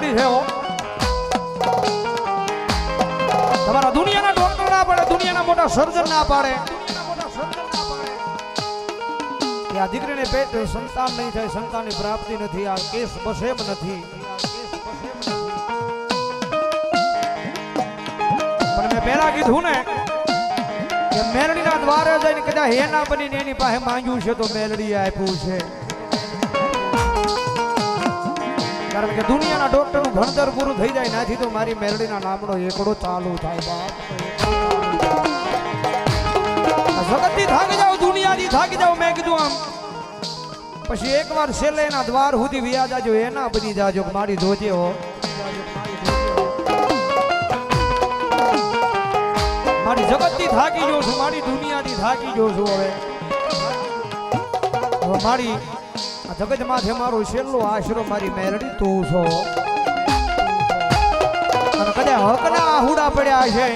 મેલડી છે હો તમારા દુનિયાના ડોક્ટર ના પડે દુનિયાના મોટા સર્જન ના પાડે કે આ દીકરીને પેટ સંતાન નહીં થાય સંતાનની પ્રાપ્તિ નથી આ કેસ બસ એમ નથી પણ મેં પહેલા કીધું ને કે મેલડીના દ્વારે જઈને કદાચ હે ના બનીને એની પાસે માંગ્યું છે તો મેલડી આપ્યું છે કારણ કે દુનિયાના ડોક્ટરનું ભણતર પૂરું થઈ જાય નાથી તો મારી મેલડીના નામનો એકડો ચાલુ થાય બાપ જગતથી થાકી જાવ દુનિયાથી થાકી જાવ મેં કીધું આમ પછી એકવાર છેલ્લે એના દ્વાર સુધી વ્યા જાજો એના બની જાજો મારી જોજે હો મારી જગતથી થાકી ગયો છું મારી દુનિયાથી થાકી ગયો છું હવે મારી આ જગત માથે મારો છેલ્લો આશરો મારી મેલડી તું છો અને કદાચ હકના આહુડા પડ્યા છે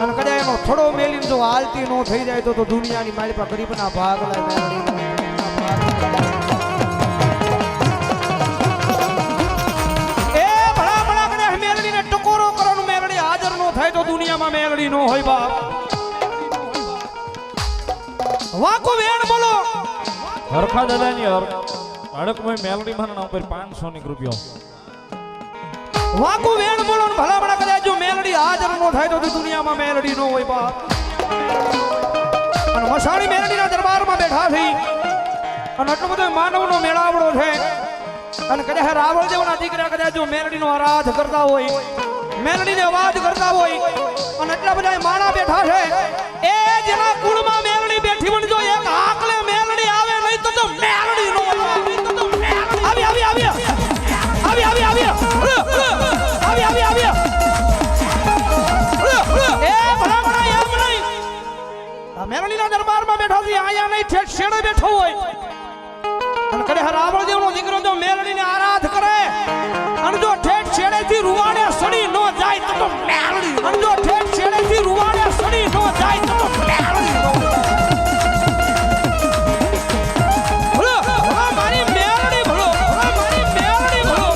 અને કદાચ એનો થોડો મેલીને જો હાલતી નો થઈ જાય તો દુનિયાની મારી પાસે ગરીબના ભાગ લાય મેલડી થાય તો દુનિયામાં મેલડી નો હોય બાપ વાકો વેણ બોલો હરખા દાદાની હડકમાં મેલડી માના નામ પર 500 ની રૂપિયો વાકો વેણ બોલો ને ભલા ભલા કદાચ જો મેલડી હાજર નો થાય તો દુનિયામાં મેલડી નો હોય બાપ અને મસાણી મેલડીના દરબારમાં બેઠા છે અને આટલો બધો માનવનો મેળાવડો છે અને કદાચ રાવળ દેવના દીકરા કદાચ જો મેલડીનો આરાધ કરતા હોય મેલડીને અવાજ કરતા હોય અને એટલા બધા માણા બેઠા છે એ જેના કુળમાં મેલડી બેઠી હોય જો એક આકલે મેલડી આવે નહીં તો મેલડી નો આવી આવી આવી આવી આવી આવી આવી આવી આવી એ ભલા ભલા એમ નહીં આ મેલડીના દરબારમાં બેઠા છે આયા નહીં ઠેઠ શેડે બેઠો હોય અને કદે રાવળ દેવનો દીકરો જો મેલડીને આરાધ કરે અને જો ઠેઠ છેડેથી રૂવાડે સડી નો જાય તો મેલડી અને જો ઠેઠ છેડેથી રૂવાડે સડી નો જાય તો મેલડી ભલો મારી મેલડી ભલો મારી મેલડી ભલો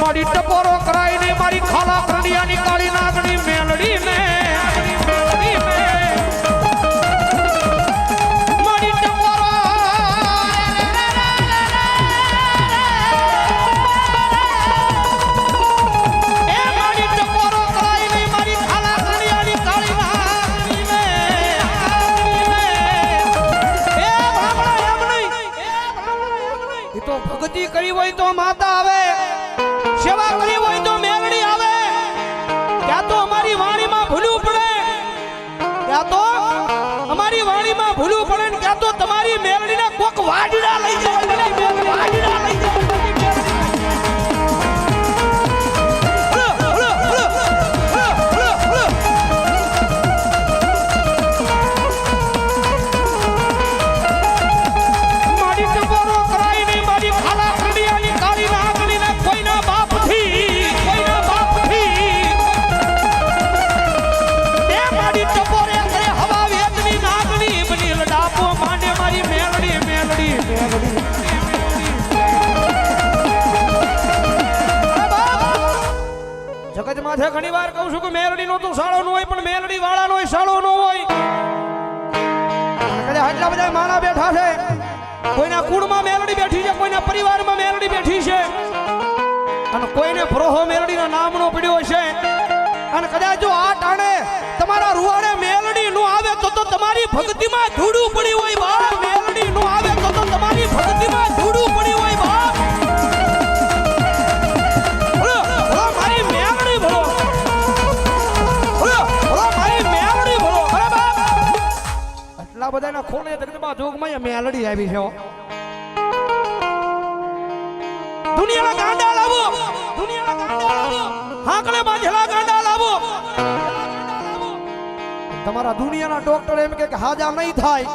મારી ટપોરો કરાઈ ને મારી ખાલા કરડિયાની કાળી નાગણી મેલડી ને ભક્તિ કરી હોય તો માતા આવે સેવા કરી હોય તો મેલડી આવે ત્યાં તો અમારી વાણીમાં ભૂલું પડે ત્યાં તો અમારી વાણીમાં ભૂલું પડે ને ત્યાં તો તમારી મેલડીને કોક વાડડા લઈ જાય વાડડા લઈ જાય જગત માથે ઘણી વાર કહું છું કે મેલડી નો તો સાળો નો હોય પણ મેલડી વાળા નો સાળો નો હોય કદાચ આટલા બધા માણા બેઠા છે કોઈના કુળમાં મેલડી બેઠી છે કોઈના પરિવારમાં મેલડી બેઠી છે અને કોઈને ભરોહો મેલડીના નામનો પડ્યો છે અને કદાચ જો આ ટાણે તમારા રૂવાડે મેલડી નો આવે તો તમારી ભક્તિમાં ધૂળું પડી હોય બાપ મેલડી નો આવે તો તમારી ભક્તિમાં ધૂળું પડી હોય બાપ બધાના ખોલે જગતમાં જોગમાં મેલડી આવી છે દુનિયાના ગાંડા લાવો હાકલે બાંધેલા ગાંડા લાવો તમારા દુનિયાના ડોક્ટર એમ કે હાજા નહીં થાય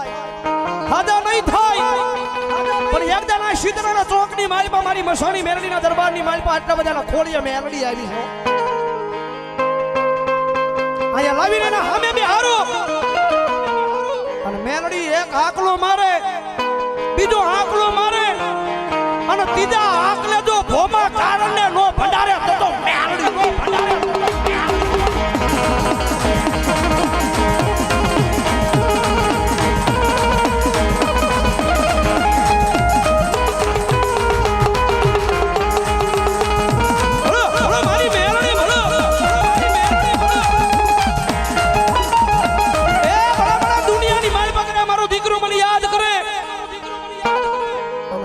પણ એક દાના શીતળાના ચોકની માલપા મારી મસાણી મેલડીના દરબારની માલપા આટલા બધાના ખોળીએ મેલડી આવી છે અહીંયા લાવીને એના સામે બે હારો અને મેલડી એક આકલો મારે બીજો આકલો મારે અને ત્રીજા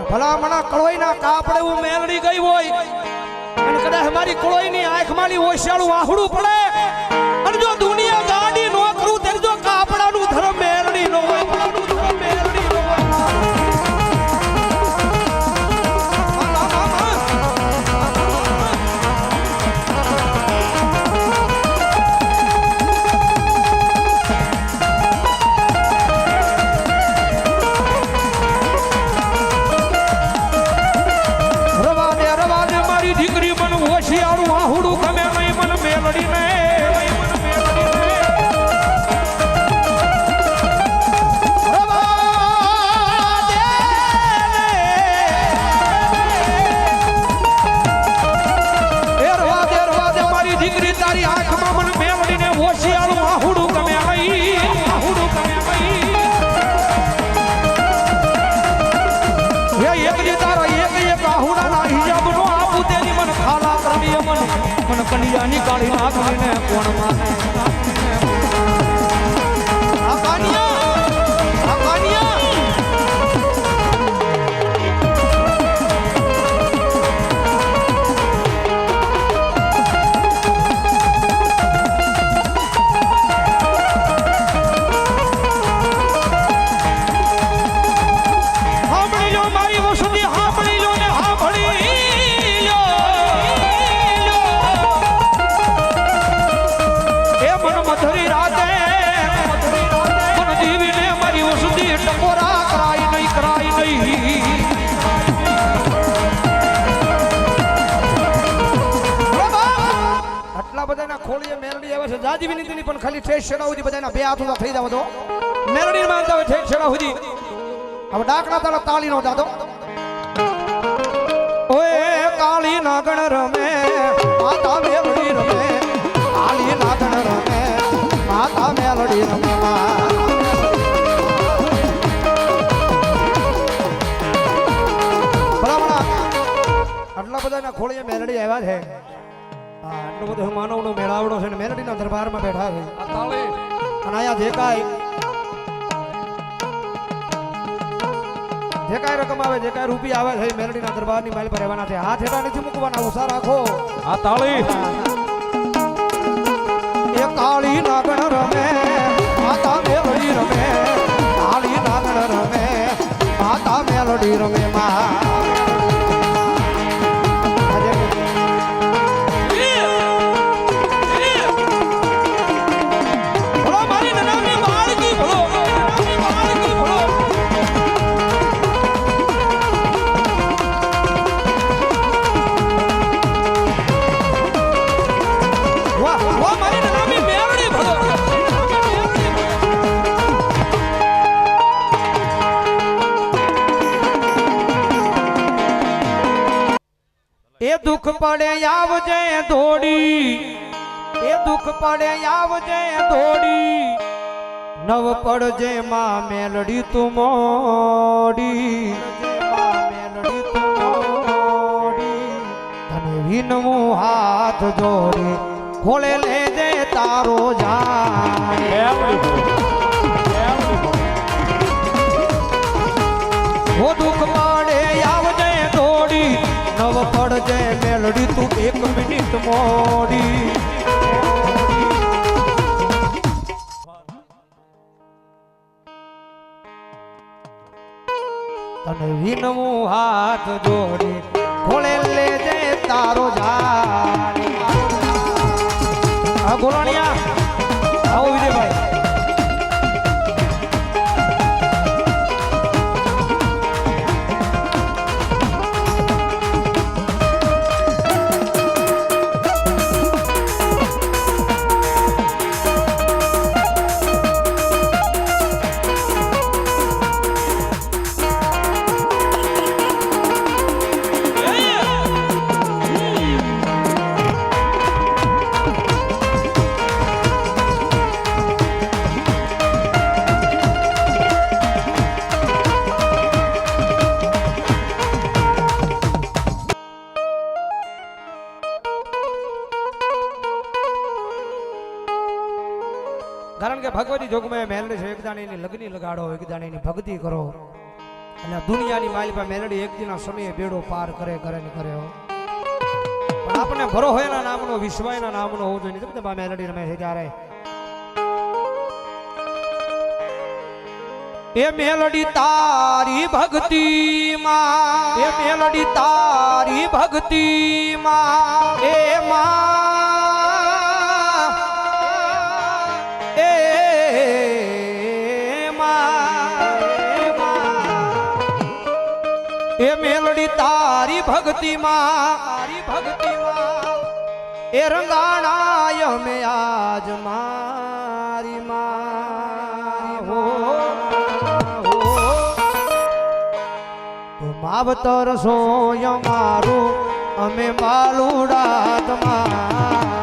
ભલામણા કળોઈના કાપડે હું મેલડી ગઈ હોય અને કદાચ મારી કળોઈની આંખમાંની ઓશિયાળું આહડું પડે અને જો દુનિયા ગાડી નો કરું ત્યારે જો કાપડાનું ધર્મ મેલડી નો હોય મેલડી નો હોય દીકરી મન હોશિયારું આહુડું ગમે નહીં મન મેલડી ને મારી દીકરી તારી આંખમાં મન મેલડી ને હોશિયારું આહુડું ગમે નહીં આહુડું ગમે નહીં એક દી તારો એક આહુડાના હિજાબ નો આપું તેની મન ખાલા કરવી મન કલિયાની કાળી નાખવીને કોણ માને આ કાનિયા સાંભળી લો મારી વસુધી સાંભળી લો ને સાંભળી મધુરી રાતે મન દીવીને મારી વસુધી ટકોરા કરાય નહીં આટલા બધાના ખોળીએ મેલડી આવે છે જાજી વિનંતી ની પણ ખાલી ઠેસ છેડા સુધી બધાના બે હાથ થઈ જાવ તો મેલડી માનતા હોય ઠેસ છેડા સુધી હવે ડાકના તારા તાળી નો દાદો ઓય કાળી નાગણ રમે માતા મેલડી રમે કાળી નાગણ રમે માતા મેલડી રમે આટલા બધાના ખોળીએ મેલડી આવ્યા છે આટલો બધો માનવનો મેળાવડો છે ને મેલડીના દરબારમાં બેઠા છે અને અહીંયા જે કાંઈ રકમ આવે જે કાંઈ રૂપિયા આવે છે મેલડીના દરબારની માલ પર રહેવાના છે હાથ હેઠા નથી મૂકવાના ઉષા રાખો આ તાળી એ કાળી નાગણ રમે માતા મેલડી રમે કાળી નાગણ રમે માતા મેલડી રમે એ દુઃખ પડે આવજે દોડી એ દુઃખ પડે આવજે દોડી નવ પડજે માં મેલડી તું મોડી મેલડી તું મોડી તને વિનવું હાથ જોડી ખોલે લેજે તારો જાય ઓ દુઃખ પડે આવજે દોડી નવ પડજે મેલડી તું 1 મિનિટ મોડી તને વિનવું હાથ જોડી ખોલે લેજે તારો જાય આ ગોરાણિયા આવો વિજયભાઈ કારણ કે ભગવતી જોગમાં મેલડી છે એક દાણીની લગની લગાડો એક દાણીની ભક્તિ કરો અને આ દુનિયાની માલિપા મેલડી એક દિના સમયે બેડો પાર કરે કરે ને કરે હો. પણ આપણે ભરો હોય એના નામનો વિશ્વાયના નામનો હોવો જોઈએ. નહીં તો મેલડી રમે છે ત્યારે એ મેલડી તારી ભક્તિ માં, એ મેલડી તારી ભક્તિ માં, એ માં, એ માં, એ મેલડી તારી ભક્તિ માં, તારી ભક્તિ માં, એ રંગાણાય મે આજ મારી માં હો. માવતર સોય મારું અમે બાલુડા તમારા